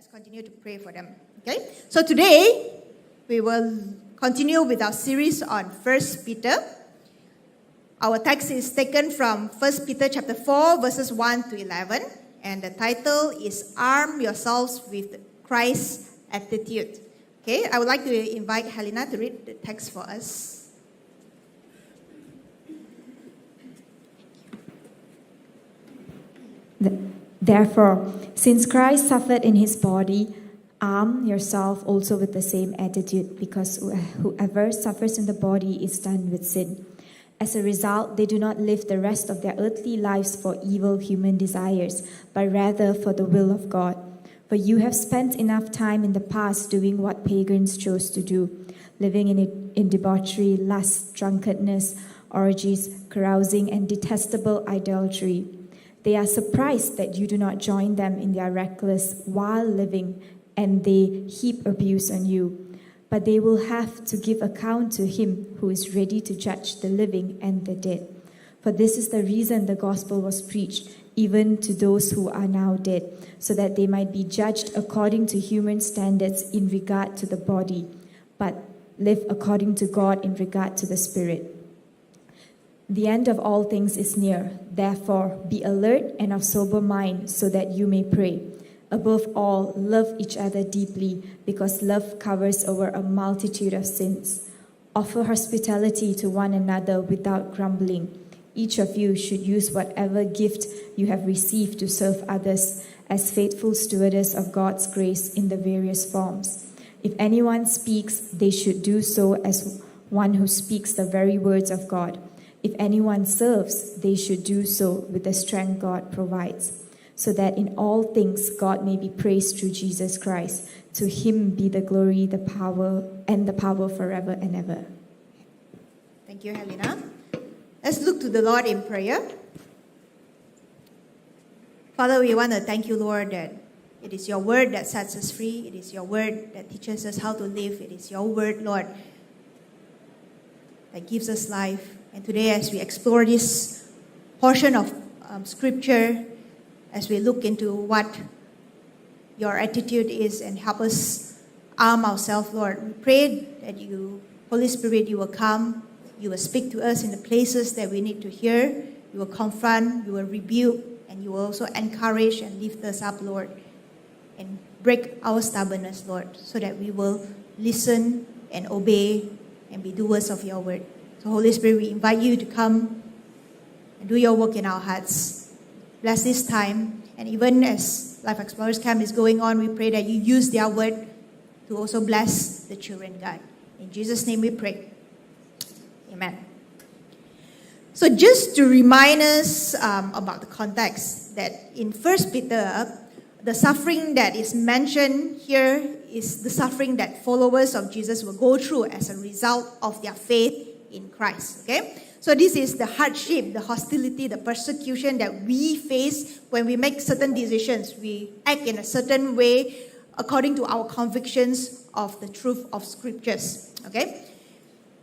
let's continue to pray for them. Okay? So today, we will continue with our series on 1 Peter. Our text is taken from 1 Peter chapter 4, verses 1 to 11. And the title is Arm Yourselves with Christ's Attitude. Okay, I would like to invite Helena to read the text for us. Therefore, since Christ suffered in his body, arm yourself also with the same attitude, because whoever suffers in the body is done with sin. As a result, they do not live the rest of their earthly lives for evil human desires, but rather for the will of God. For you have spent enough time in the past doing what pagans chose to do, living in debauchery, lust, drunkenness, orgies, carousing, and detestable idolatry. They are surprised that you do not join them in their reckless, wild living, and they heap abuse on you. But they will have to give account to him who is ready to judge the living and the dead. For this is the reason the gospel was preached, even to those who are now dead, so that they might be judged according to human standards in regard to the body, but live according to God in regard to the spirit. The end of all things is near. Therefore, be alert and of sober mind, so that you may pray. Above all, love each other deeply, because love covers over a multitude of sins. Offer hospitality to one another without grumbling. Each of you should use whatever gift you have received to serve others as faithful stewardess of God's grace in the various forms. If anyone speaks, they should do so as one who speaks the very words of God. If anyone serves, they should do so with the strength God provides, so that in all things God may be praised through Jesus Christ. To him be the glory, the power forever and ever. Thank you, Helena. Let's look to the Lord in prayer. Father, we want to thank you, Lord, that it is your word that sets us free. It is your word that teaches us how to live. It is your word, Lord, that gives us life. And today, as we explore this portion of Scripture, as we look into what your attitude is and help us arm ourselves, Lord, we pray that you, Holy Spirit, you will come, you will speak to us in the places that we need to hear, you will confront, you will rebuke, and you will also encourage and lift us up, Lord, and break our stubbornness, Lord, so that we will listen and obey and be doers of your word. So Holy Spirit, we invite you to come and do your work in our hearts. Bless this time. And even as Life Explorers Camp is going on, we pray that you use their word to also bless the children, God. In Jesus' name we pray. Amen. So just to remind us about the context, that in 1 Peter, the suffering that is mentioned here is the suffering that followers of Jesus will go through as a result of their faith in Christ. Okay? So this is the hardship, the hostility, the persecution that we face when we make certain decisions. We act in a certain way according to our convictions of the truth of Scriptures. Okay?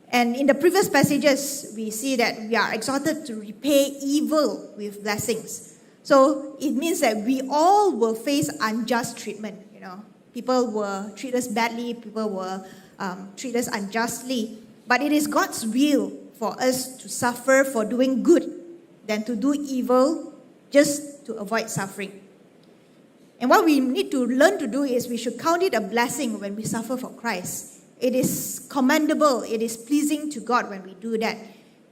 And in the previous passages, we see that we are exhorted to repay evil with blessings. So it means that we all will face unjust treatment. You know, people will treat us badly, people will treat us unjustly. But it is God's will for us to suffer for doing good than to do evil just to avoid suffering. And what we need to learn to do is we should count it a blessing when we suffer for Christ. It is commendable, it is pleasing to God when we do that.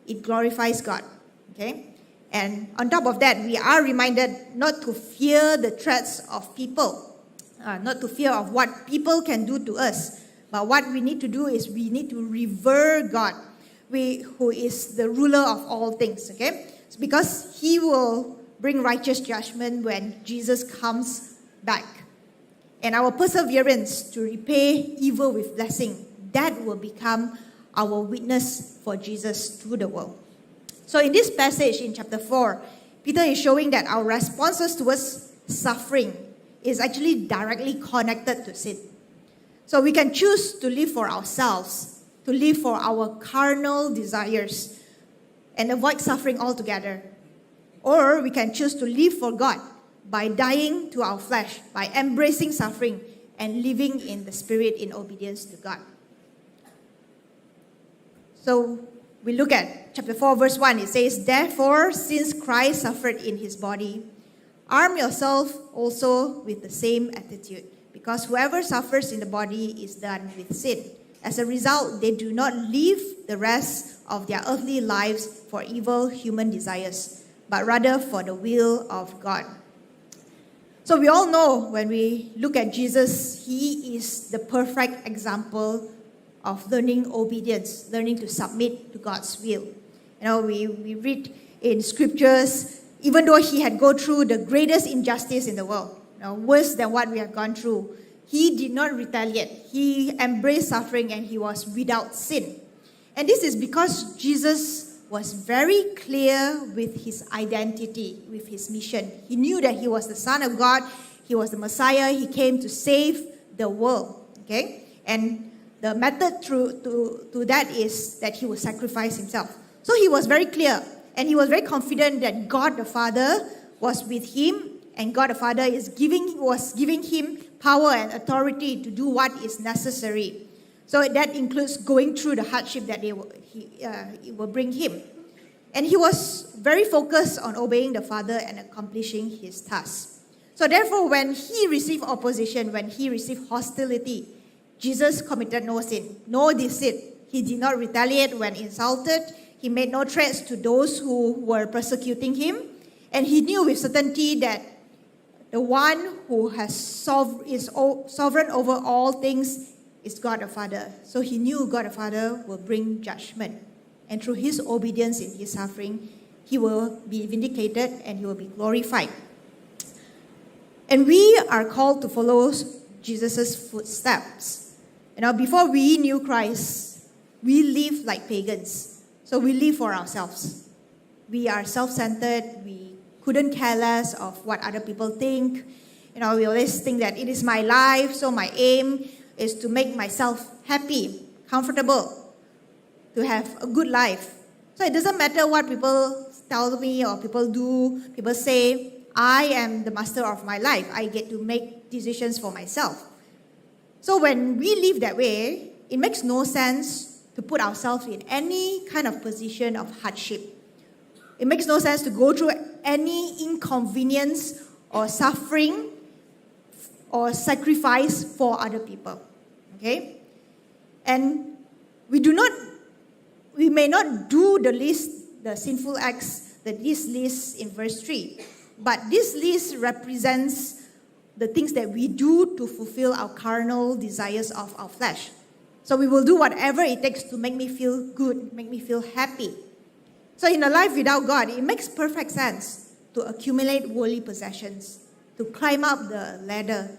It glorifies God. Okay? And on top of that, we are reminded not to fear the threats of people, not to fear of what people can do to us. But what we need to do is we need to revere God, who is the ruler of all things, okay? It's because he will bring righteous judgment when Jesus comes back. And our perseverance to repay evil with blessing, that will become our witness for Jesus to the world. So in this passage in chapter 4, Peter is showing that our responses towards suffering is actually directly connected to sin. So we can choose to live for ourselves, to live for our carnal desires, and avoid suffering altogether. Or we can choose to live for God, by dying to our flesh, by embracing suffering and living in the Spirit in obedience to God. So we look at chapter 4, verse 1. It says, "Therefore, since Christ suffered in his body, arm yourself also with the same attitude, because whoever suffers in the body is done with sin. As a result, they do not live the rest of their earthly lives for evil human desires, but rather for the will of God." So we all know when we look at Jesus, he is the perfect example of learning obedience, learning to submit to God's will. We read in scriptures, even though he had gone through the greatest injustice in the world, worse than what we have gone through, he did not retaliate. He embraced suffering and he was without sin. And this is because Jesus was very clear with his identity, with his mission. He knew that he was the Son of God, he was the Messiah, he came to save the world. Okay? And the method to that is that he would sacrifice himself. So he was very clear, and he was very confident that God the Father was with him, and God the Father was giving him power and authority to do what is necessary. So that includes going through the hardship that it will bring him. And he was very focused on obeying the Father and accomplishing his task. So therefore, when he received opposition, when he received hostility, Jesus committed no sin, no deceit. He did not retaliate when insulted. He made no threats to those who were persecuting him. And he knew with certainty that the one who is sovereign over all things is God the Father. So he knew God the Father will bring judgment. And through his obedience in his suffering, he will be vindicated and he will be glorified. And we are called to follow Jesus' footsteps. Before we knew Christ, we lived like pagans. So we live for ourselves. We are self-centered. We couldn't care less of what other people think. We always think that it is my life, so my aim is to make myself happy, comfortable, to have a good life. So it doesn't matter what people tell me or people do, people say, I am the master of my life. I get to make decisions for myself. So when we live that way, it makes no sense to put ourselves in any kind of position of hardship. It makes no sense to go through any inconvenience or suffering or sacrifice for other people. Okay? And we may not do the sinful acts, this list in verse 3. But this list represents the things that we do to fulfill our carnal desires of our flesh. So we will do whatever it takes to make me feel good, make me feel happy. So in a life without God, it makes perfect sense to accumulate worldly possessions, to climb up the ladder,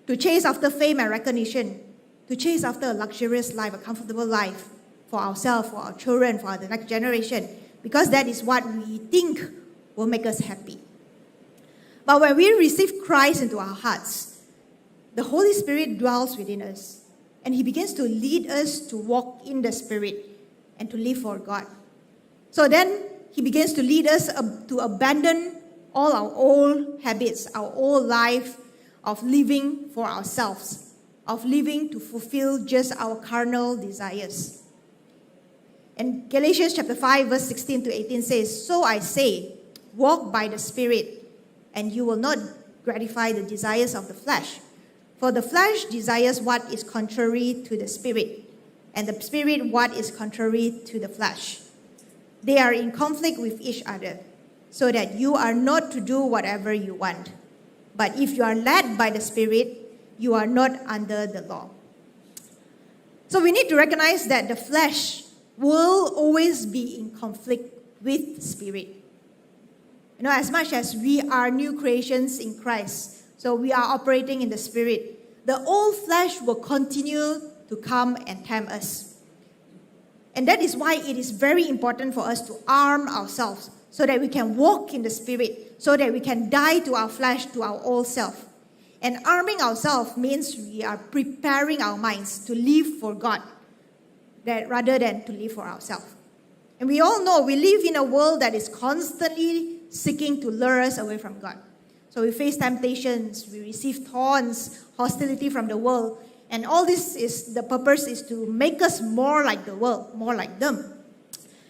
to chase after fame and recognition, to chase after a luxurious life, a comfortable life for ourselves, for our children, for the next generation, because that is what we think will make us happy. But when we receive Christ into our hearts, the Holy Spirit dwells within us, and He begins to lead us to walk in the Spirit and to live for God. So then He begins to lead us to abandon all our old habits, our old life of living for ourselves, of living to fulfill just our carnal desires. And Galatians chapter 5, verse 16 to 18 says, "So I say, walk by the Spirit, and you will not gratify the desires of the flesh. For the flesh desires what is contrary to the Spirit, and the Spirit what is contrary to the flesh. They are in conflict with each other, so that you are not to do whatever you want. But if you are led by the Spirit, you are not under the law." So we need to recognize that the flesh will always be in conflict with the Spirit. As much as we are new creations in Christ, so we are operating in the Spirit, the old flesh will continue to come and tempt us. And that is why it is very important for us to arm ourselves so that we can walk in the Spirit, so that we can die to our flesh, to our old self. And arming ourselves means we are preparing our minds to live for God rather than to live for ourselves. And we all know we live in a world that is constantly seeking to lure us away from God. So we face temptations, we receive thorns, hostility from the world. And all this is, the purpose is to make us more like the world, more like them.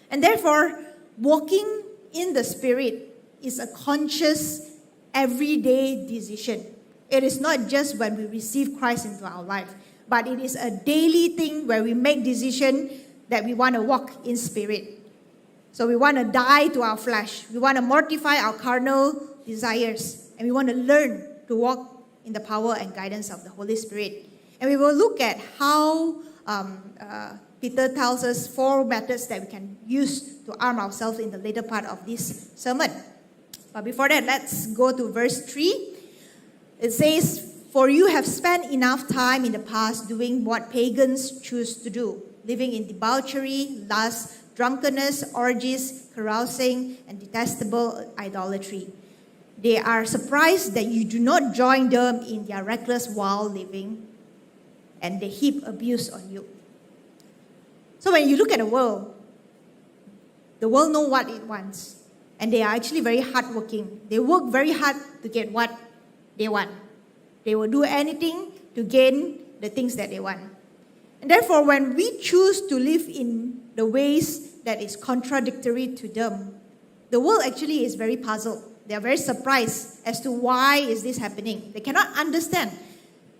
And therefore, walking in the Spirit is a conscious, everyday decision. It is not just when we receive Christ into our life, but it is a daily thing where we make decision that we want to walk in Spirit. So we want to die to our flesh. We want to mortify our carnal desires. And we want to learn to walk in the power and guidance of the Holy Spirit. And we will look at how Peter tells us 4 methods that we can use to arm ourselves in the later part of this sermon. But before that, let's go to verse 3. It says, "For you have spent enough time in the past doing what pagans choose to do, living in debauchery, lust, drunkenness, orgies, carousing, and detestable idolatry. They are surprised that you do not join them in their reckless, wild living, and they heap abuse on you." So when you look at the world knows what it wants. And they are actually very hardworking. They work very hard to get what they want. They will do anything to gain the things that they want. And therefore, when we choose to live in the ways that is contradictory to them, the world actually is very puzzled. They are very surprised as to why is this happening. They cannot understand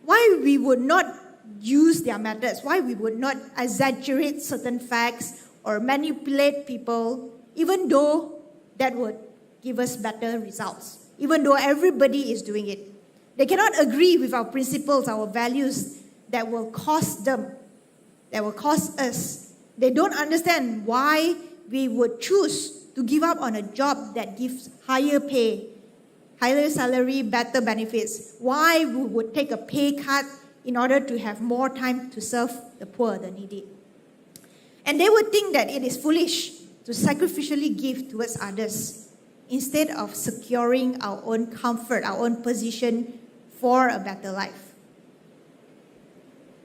why we would not use their methods, why we would not exaggerate certain facts or manipulate people, even though that would give us better results, even though everybody is doing it. They cannot agree with our principles, our values that will cost them, that will cost us. They don't understand why we would choose to give up on a job that gives higher pay, higher salary, better benefits. Why we would take a pay cut in order to have more time to serve the poor, the needy. And they would think that it is foolish to sacrificially give towards others instead of securing our own comfort, our own position for a better life.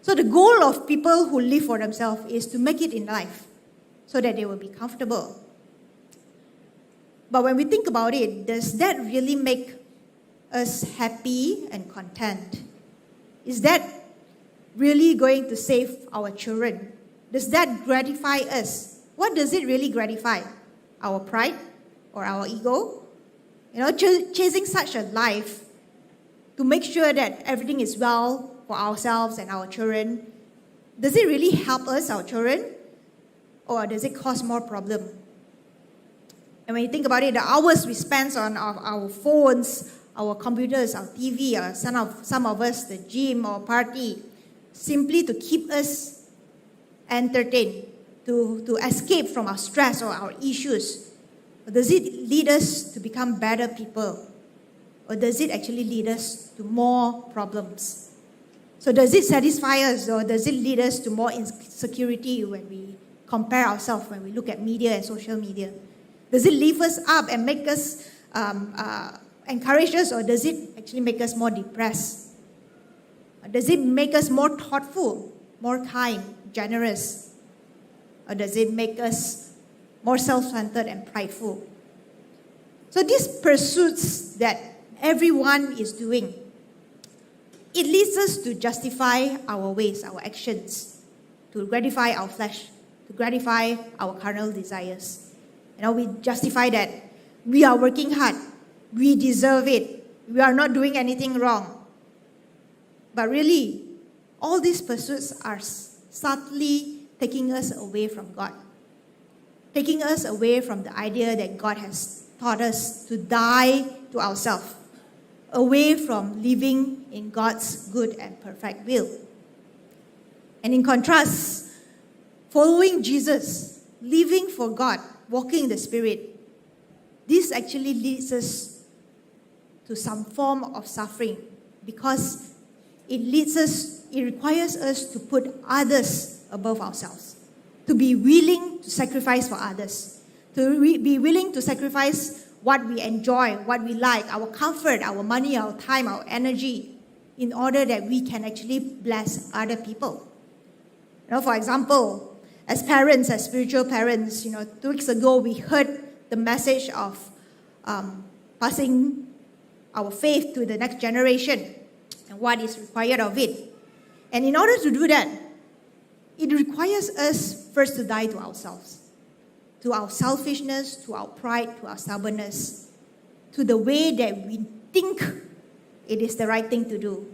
So the goal of people who live for themselves is to make it in life so that they will be comfortable. But when we think about it, does that really make us happy and content? Is that really going to save our children? Does that gratify us? What does it really gratify? Our pride or our ego? Chasing such a life to make sure that everything is well for ourselves and our children, does it really help us, our children? Or does it cause more problem? And when you think about it, the hours we spend on our phones, our computers, our TV, some of us, the gym or party, simply to keep us entertained, to escape from our stress or our issues? Or does it lead us to become better people? Or does it actually lead us to more problems? So does it satisfy us, or does it lead us to more insecurity when we compare ourselves, when we look at media and social media? Does it lift us up and make us, encourage us, or does it actually make us more depressed? Or does it make us more thoughtful, more kind, generous? Or does it make us more self-centered and prideful? So these pursuits that everyone is doing, it leads us to justify our ways, our actions, to gratify our flesh, to gratify our carnal desires. We justify that we are working hard, we deserve it, we are not doing anything wrong. But really, all these pursuits are subtly taking us away from God, taking us away from the idea that God has taught us to die to ourselves, away from living in God's good and perfect will. And in contrast, following Jesus, living for God, walking in the Spirit, this actually leads us to some form of suffering, because it requires us to put others above ourselves, to be willing to sacrifice for others, to be willing to sacrifice what we enjoy, what we like, our comfort, our money, our time, our energy, in order that we can actually bless other people. For example, as parents, as spiritual parents, 2 weeks ago we heard the message of passing our faith to the next generation and what is required of it. And in order to do that, it requires us first to die to ourselves, to our selfishness, to our pride, to our stubbornness, to the way that we think it is the right thing to do,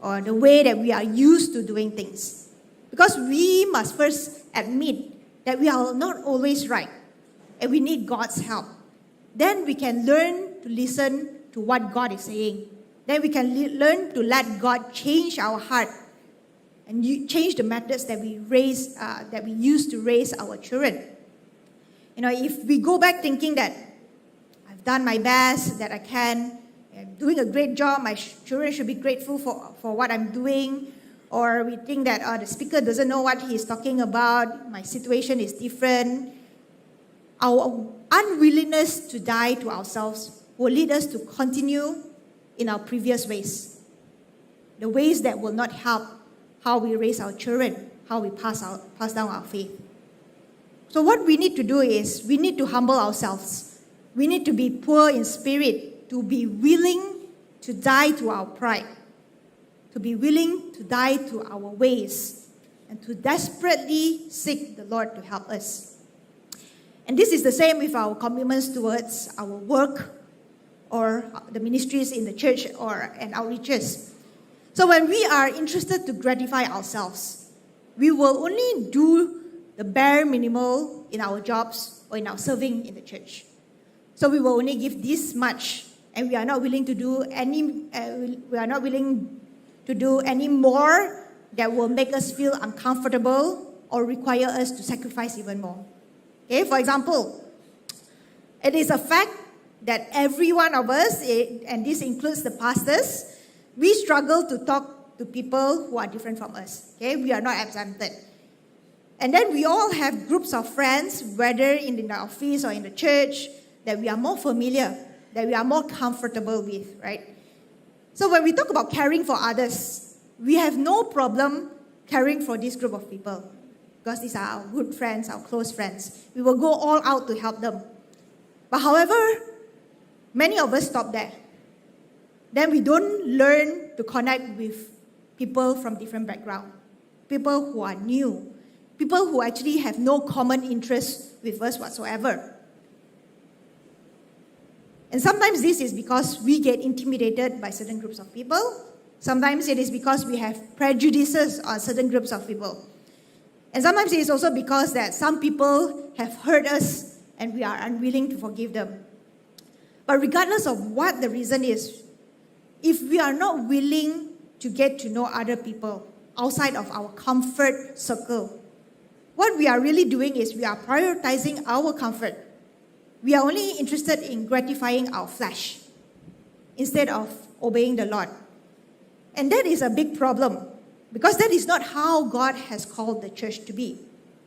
or the way that we are used to doing things. Because we must first admit that we are not always right, and we need God's help. Then we can learn to listen to what God is saying. Then we can learn to let God change our heart and change the methods that we use to raise our children. If we go back thinking that I've done my best, that I can, I'm doing a great job, my children should be grateful for what I'm doing, or we think that the speaker doesn't know what he's talking about, my situation is different, our unwillingness to die to ourselves will lead us to continue in our previous ways, the ways that will not help how we raise our children, how we pass down our faith. So what we need to do is we need to humble ourselves. We need to be poor in spirit, to be willing to die to our pride, to be willing to die to our ways, and to desperately seek the Lord to help us. And this is the same with our commitments towards our work or the ministries in the church and outreaches. So when we are interested to gratify ourselves, we will only do the bare minimal in our jobs or in our serving in the church. So we will only give this much, and we are not willing to do any more that will make us feel uncomfortable or require us to sacrifice even more. Okay, for example, it is a fact that every one of us, and this includes the pastors, we struggle to talk to people who are different from us. Okay, we are not exempted. And then we all have groups of friends, whether in the office or in the church, that we are more familiar, that we are more comfortable with, right? So when we talk about caring for others, we have no problem caring for this group of people, because these are our good friends, our close friends. We will go all out to help them. But however, many of us stop there. Then we don't learn to connect with people from different backgrounds, people who are new, people who actually have no common interest with us whatsoever. And sometimes this is because we get intimidated by certain groups of people. Sometimes it is because we have prejudices on certain groups of people. And sometimes it is also because that some people have hurt us and we are unwilling to forgive them. But regardless of what the reason is, if we are not willing to get to know other people outside of our comfort circle, what we are really doing is we are prioritizing our comfort. We are only interested in gratifying our flesh instead of obeying the Lord. And that is a big problem, because that is not how God has called the church to be.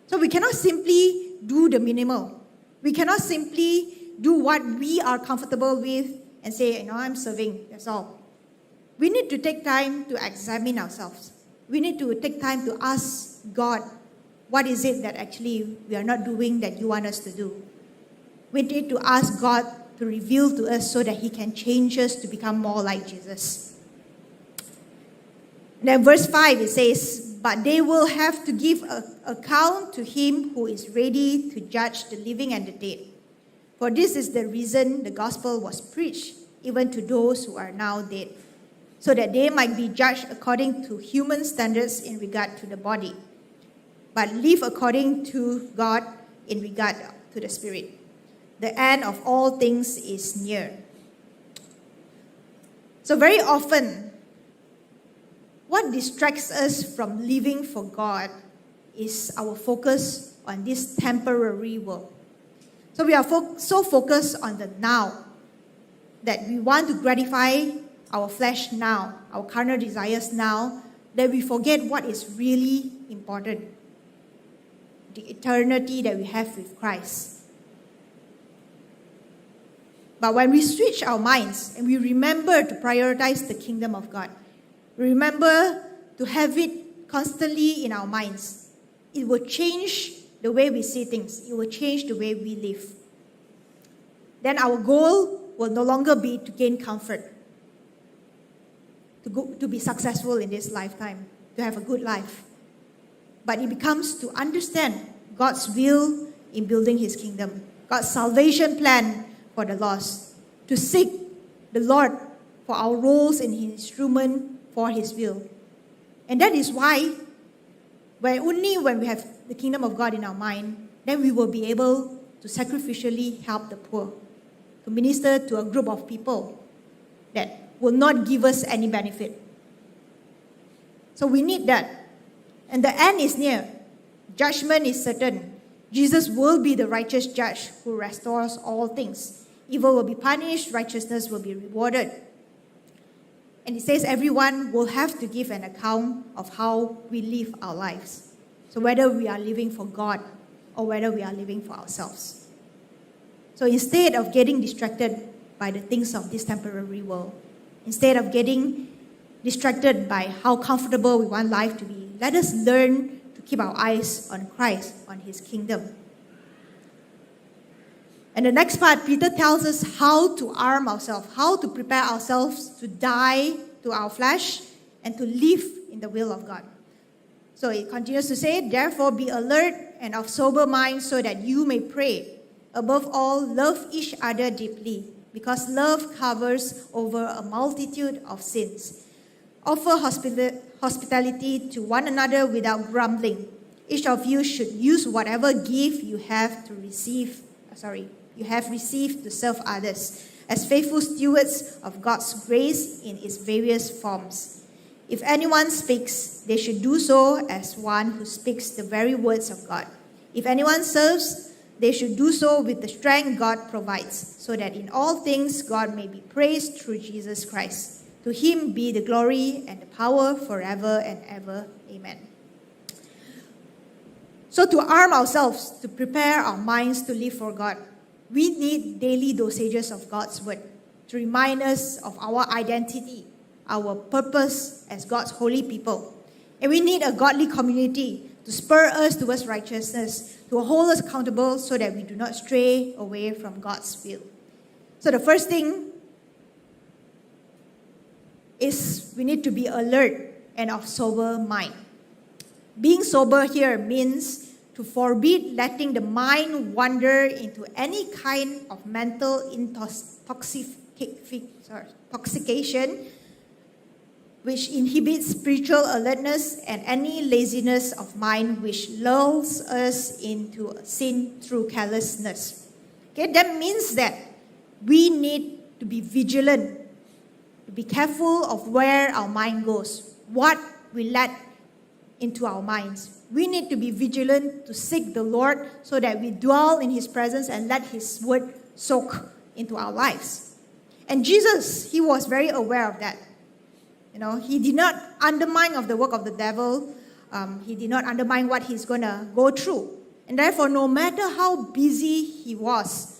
So we cannot simply do the minimal. We cannot simply do what we are comfortable with and say, I'm serving, that's all. We need to take time to examine ourselves. We need to take time to ask God, what is it that actually we are not doing that you want us to do? We need to ask God to reveal to us so that He can change us to become more like Jesus. And then verse 5, it says, but they will have to give account to Him who is ready to judge the living and the dead. For this is the reason the gospel was preached, even to those who are now dead, so that they might be judged according to human standards in regard to the body, but live according to God in regard to the Spirit. The end of all things is near. So very often, what distracts us from living for God is our focus on this temporary world. So we are so focused on the now that we want to gratify our flesh now, our carnal desires now, that we forget what is really important, the eternity that we have with Christ. But when we switch our minds and we remember to prioritize the kingdom of God, we remember to have it constantly in our minds, it will change the way we see things. It will change the way we live. Then our goal will no longer be to gain comfort, to be successful in this lifetime, to have a good life. But it becomes to understand God's will in building His kingdom, God's salvation plan for the lost, to seek the Lord for our roles in His instrument for His will. And that is why, only when we have the kingdom of God in our mind, then we will be able to sacrificially help the poor, to minister to a group of people that will not give us any benefit. So we need that. And the end is near. Judgment is certain. Jesus will be the righteous judge who restores all things. Evil will be punished, righteousness will be rewarded. And it says everyone will have to give an account of how we live our lives. So whether we are living for God or whether we are living for ourselves. So instead of getting distracted by the things of this temporary world, instead of getting distracted by how comfortable we want life to be, let us learn to keep our eyes on Christ, on His kingdom. And the next part, Peter tells us how to arm ourselves, how to prepare ourselves to die to our flesh and to live in the will of God. So it continues to say, therefore be alert and of sober mind so that you may pray. Above all, love each other deeply, because love covers over a multitude of sins. Offer hospitality to one another without grumbling. Each of you should use whatever gift you have received to serve others, as faithful stewards of God's grace in its various forms. If anyone speaks, they should do so as one who speaks the very words of God. If anyone serves, they should do so with the strength God provides, so that in all things God may be praised through Jesus Christ. To Him be the glory and the power forever and ever. Amen. So to arm ourselves, to prepare our minds to live for God, we need daily dosages of God's word to remind us of our identity, our purpose as God's holy people. And we need a godly community to spur us towards righteousness, to hold us accountable so that we do not stray away from God's will. So the first thing is we need to be alert and of sober mind. Being sober here means to forbid letting the mind wander into any kind of mental intoxication which inhibits spiritual alertness, and any laziness of mind which lulls us into sin through carelessness. Okay, that means that we need to be vigilant, to be careful of where our mind goes, what we let into our minds. We need to be vigilant to seek the Lord so that we dwell in His presence and let His word soak into our lives. And Jesus, He was very aware of that. He did not undermine of the work of the devil. He did not undermine what He's going to go through. And therefore, no matter how busy He was,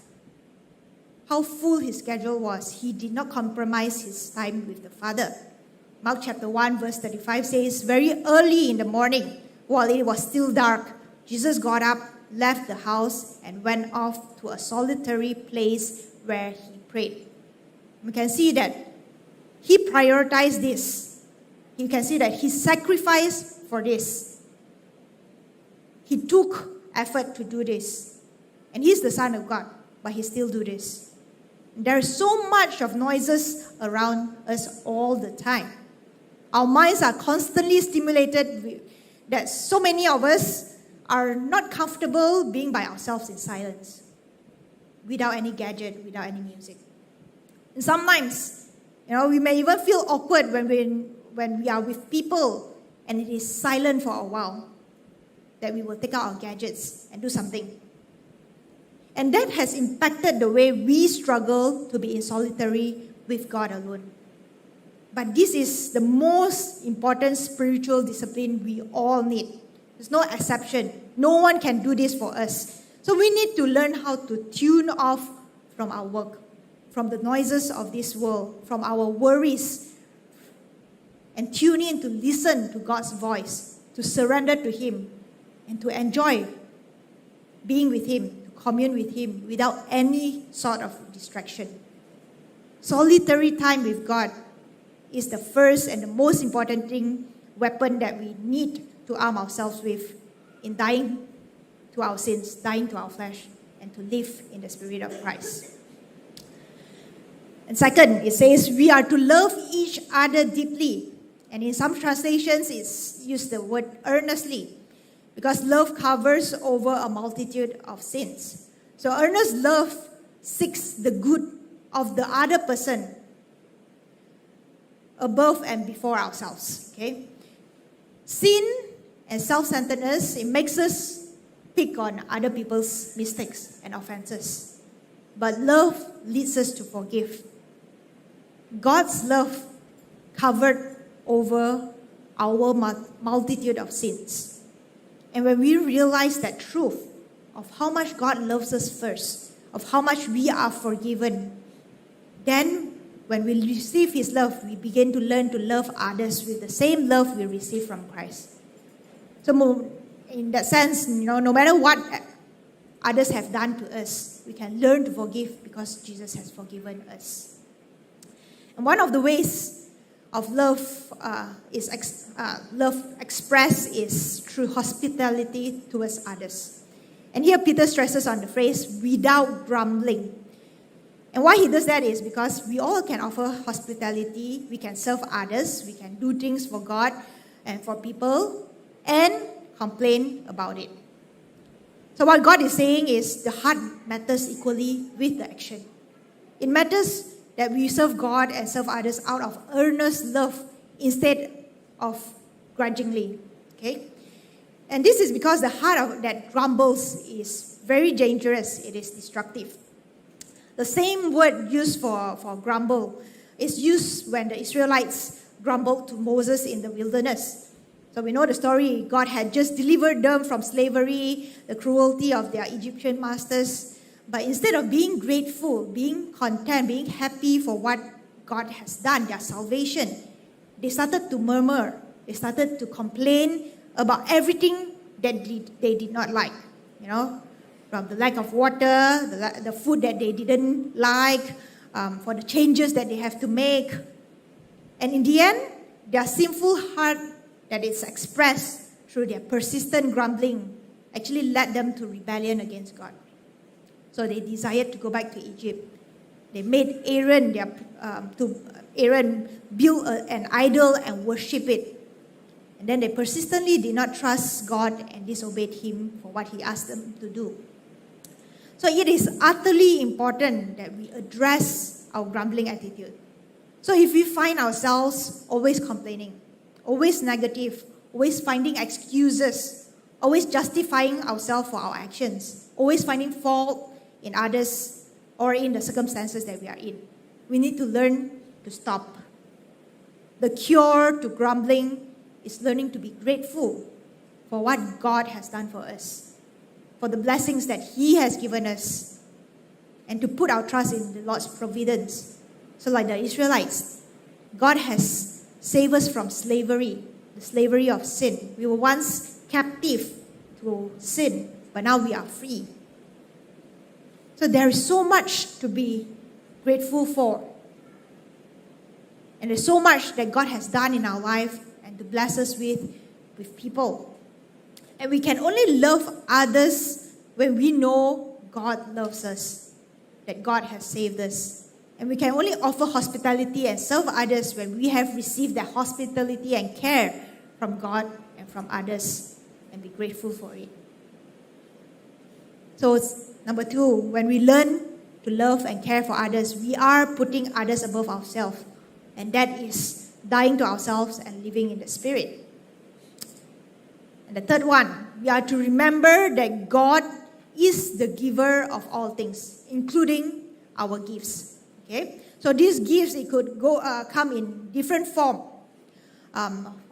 how full His schedule was, He did not compromise His time with the Father. Mark chapter 1 verse 35 says, very early in the morning, while it was still dark, Jesus got up, left the house, and went off to a solitary place where He prayed. We can see that He prioritized this. You can see that He sacrificed for this. He took effort to do this. And He's the Son of God, but He still do this. There is so much of noises around us all the time. Our minds are constantly stimulated that so many of us are not comfortable being by ourselves in silence, without any gadget, without any music. And sometimes, we may even feel awkward when we are with people and it is silent for a while, that we will take out our gadgets and do something. And that has impacted the way we struggle to be in solitary with God alone. But this is the most important spiritual discipline we all need. There's no exception. No one can do this for us. So we need to learn how to tune off from our work, from the noises of this world, from our worries, and tune in to listen to God's voice, to surrender to Him, and to enjoy being with Him, to commune with Him without any sort of distraction. Solitary time with God is the first and the most important weapon that we need to arm ourselves with in dying to our sins, dying to our flesh, and to live in the Spirit of Christ. And second, it says we are to love each other deeply. And in some translations, it's used the word earnestly, because love covers over a multitude of sins. So earnest love seeks the good of the other person above and before ourselves. Okay? Sin and self-centeredness, it makes us pick on other people's mistakes and offenses. But love leads us to forgive. God's love covered over our multitude of sins. And when we realize that truth of how much God loves us first, of how much we are forgiven, then when we receive His love, we begin to learn to love others with the same love we receive from Christ. So in that sense, no matter what others have done to us, we can learn to forgive because Jesus has forgiven us. And one of the ways of love expressed is through hospitality towards others. And here Peter stresses on the phrase, without grumbling. And why he does that is because we all can offer hospitality, we can serve others, we can do things for God and for people, and complain about it. So what God is saying is the heart matters equally with the action. It matters that we serve God and serve others out of earnest love instead of grudgingly. Okay? And this is because the heart that grumbles is very dangerous. It is destructive. The same word used for grumble is used when the Israelites grumbled to Moses in the wilderness. So we know the story. God had just delivered them from slavery, the cruelty of their Egyptian masters. But instead of being grateful, being content, being happy for what God has done, their salvation, they started to murmur. They started to complain about everything that they did not like. From the lack of water, the food that they didn't like, for the changes that they have to make. And in the end, their sinful heart that is expressed through their persistent grumbling actually led them to rebellion against God. So they desired to go back to Egypt. They made Aaron build an idol and worship it. And then they persistently did not trust God and disobeyed Him for what He asked them to do. So it is utterly important that we address our grumbling attitude. So if we find ourselves always complaining, always negative, always finding excuses, always justifying ourselves for our actions, always finding fault in others or in the circumstances that we are in, we need to learn to stop. The cure to grumbling is learning to be grateful for what God has done for us, for the blessings that He has given us, and to put our trust in the Lord's providence. So like the Israelites, God has saved us from slavery, the slavery of sin. We were once captive to sin, but now we are free. So there is so much to be grateful for. And there's so much that God has done in our life and to bless us with people. And we can only love others when we know God loves us, that God has saved us. And we can only offer hospitality and serve others when we have received that hospitality and care from God and from others, and be grateful for it. So number 2, when we learn to love and care for others, we are putting others above ourselves. And that is dying to ourselves and living in the Spirit. And the third one, we are to remember that God is the giver of all things, including our gifts. Okay? So these gifts, it could come in different form.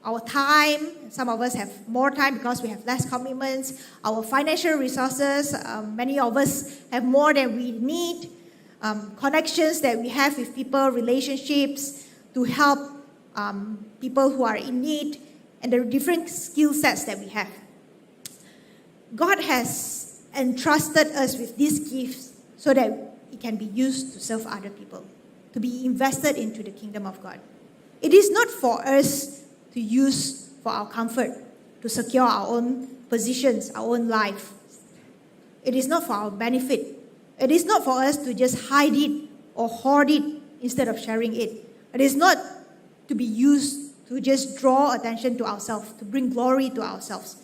Our time, some of us have more time because we have less commitments. Our financial resources, many of us have more than we need. Connections that we have with people, relationships to help people who are in need, and the different skill sets that we have. God has entrusted us with these gifts so that it can be used to serve other people, to be invested into the kingdom of God. It is not for us to use for our comfort, to secure our own positions, our own life. It is not for our benefit. It is not for us to just hide it or hoard it instead of sharing it. It is not to be used to just draw attention to ourselves, to bring glory to ourselves.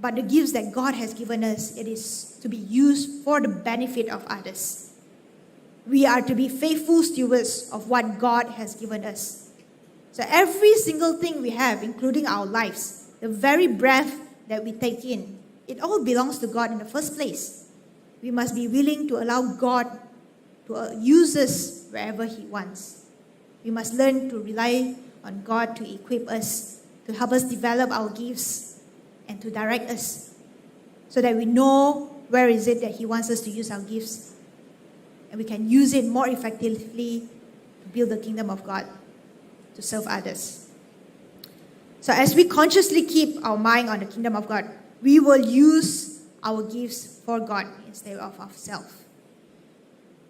But the gifts that God has given us, it is to be used for the benefit of others. We are to be faithful stewards of what God has given us. So every single thing we have, including our lives, the very breath that we take in, it all belongs to God in the first place. We must be willing to allow God to use us wherever He wants. We must learn to rely on God to equip us, to help us develop our gifts, and to direct us so that we know where is it that He wants us to use our gifts, and we can use it more effectively to build the kingdom of God, to serve others. So as we consciously keep our mind on the kingdom of God, we will use our gifts for God instead of ourselves.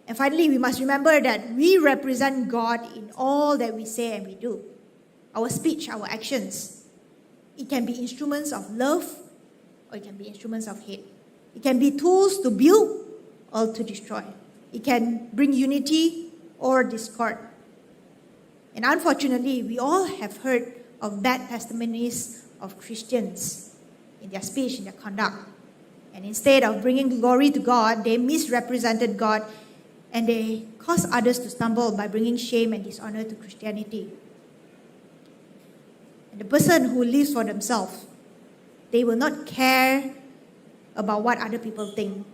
And finally, we must remember that we represent God in all that we say and we do. Our speech, our actions. It can be instruments of love, or it can be instruments of hate. It can be tools to build or to destroy. It can bring unity or discord. And unfortunately, we all have heard of bad testimonies of Christians in their speech, in their conduct. And instead of bringing glory to God, they misrepresented God, and they caused others to stumble by bringing shame and dishonor to Christianity. And the person who lives for themselves, they will not care about what other people think.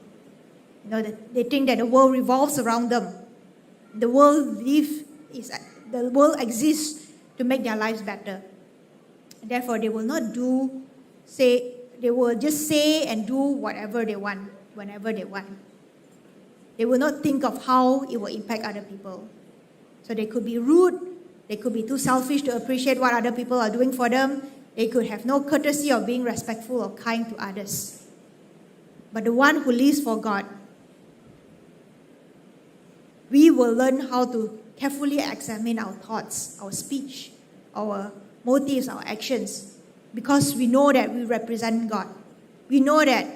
They think that the world revolves around them. The world exists to make their lives better. And therefore, they will not they will just say and do whatever they want, whenever they want. They will not think of how it will impact other people. So they could be rude, they could be too selfish to appreciate what other people are doing for them, they could have no courtesy of being respectful or kind to others. But the one who lives for God, we will learn how to carefully examine our thoughts, our speech, our motives, our actions, because we know that we represent God. We know that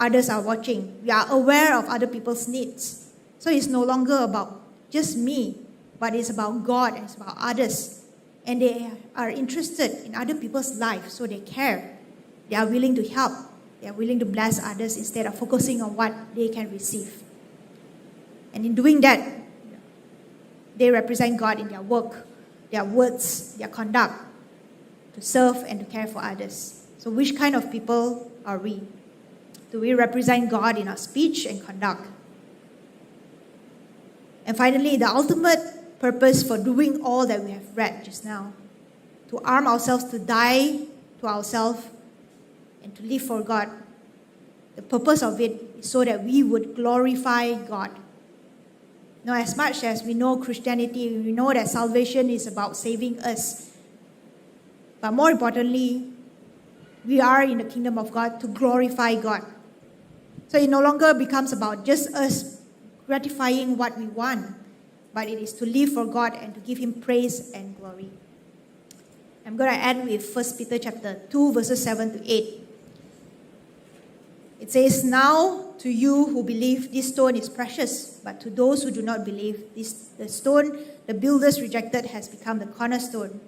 others are watching. We are aware of other people's needs. So it's no longer about just me, but it's about God and it's about others. And they are interested in other people's lives, so they care. They are willing to help. They are willing to bless others instead of focusing on what they can receive. And in doing that, they represent God in their work, their words, their conduct, to serve and to care for others. So which kind of people are we? Do we represent God in our speech and conduct? And finally, the ultimate purpose for doing all that we have read just now, to arm ourselves to die to ourselves and to live for God. The purpose of it is so that we would glorify God. Now, as much as we know Christianity, we know that salvation is about saving us. But more importantly, we are in the kingdom of God to glorify God. So it no longer becomes about just us gratifying what we want, but it is to live for God and to give Him praise and glory. I'm going to end with 1 Peter chapter 2, verses 7 to 8. It says, "Now to you who believe, this stone is precious, but to those who do not believe, the stone the builders rejected has become the cornerstone,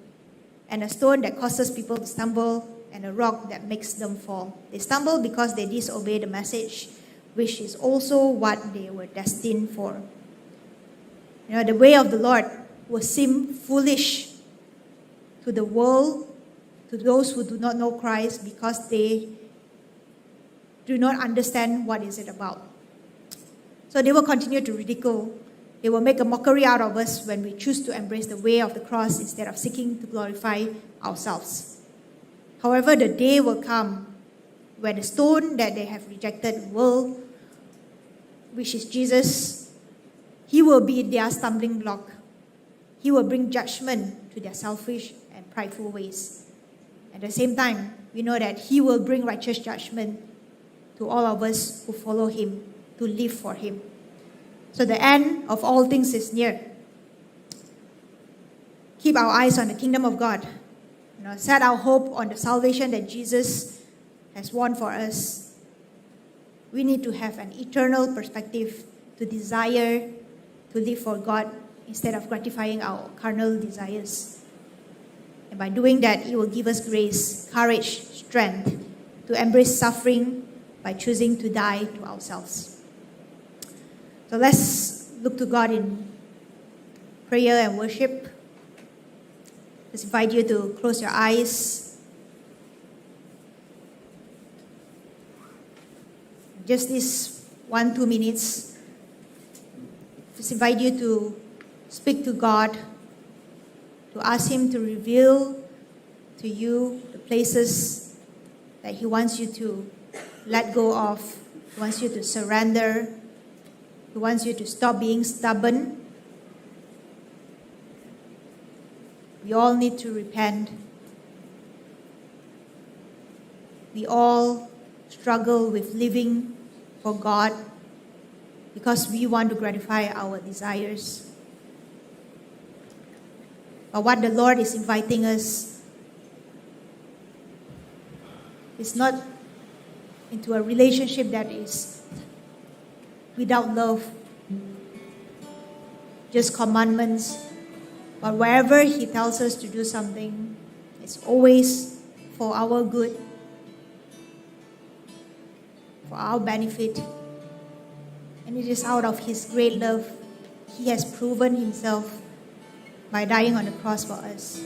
and a stone that causes people to stumble, and a rock that makes them fall. They stumble because they disobey the message, which is also what they were destined for." The way of the Lord will seem foolish to the world, to those who do not know Christ, because they do not understand what is it about. So they will continue to ridicule. They will make a mockery out of us when we choose to embrace the way of the cross instead of seeking to glorify ourselves. However, the day will come when the stone that they have rejected which is Jesus, He will be their stumbling block. He will bring judgment to their selfish and prideful ways. At the same time, we know that He will bring righteous judgment to all of us who follow Him, to live for Him. So the end of all things is near. keep our eyes on the kingdom of God. Set our hope on the salvation that Jesus has won for us. We need to have an eternal perspective to desire to live for God instead of gratifying our carnal desires. And by doing that, it will give us grace, courage, strength to embrace suffering by choosing to die to ourselves. So let's look to God in prayer and worship. Let's invite you to close your eyes. Just this 1-2 minutes. Just invite you to speak to God, to ask Him to reveal to you the places that He wants you to let go of. He wants you to surrender. He wants you to stop being stubborn. We all need to repent. We all struggle with living for God because we want to gratify our desires. But what the Lord is inviting us is not into a relationship that is without love, just commandments. But wherever He tells us to do something, it's always for our good, for our benefit. And it is out of His great love. He has proven Himself by dying on the cross for us.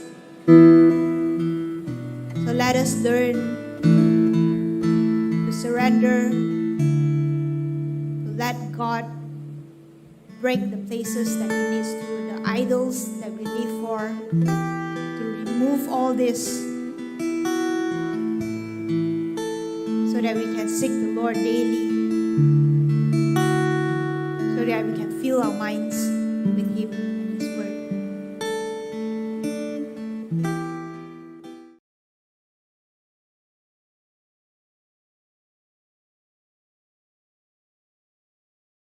So let us learn to surrender, to let God break the places that He needs to, the idols that we live for, to remove all this so that we can seek the Lord daily, so that we can fill our minds with Him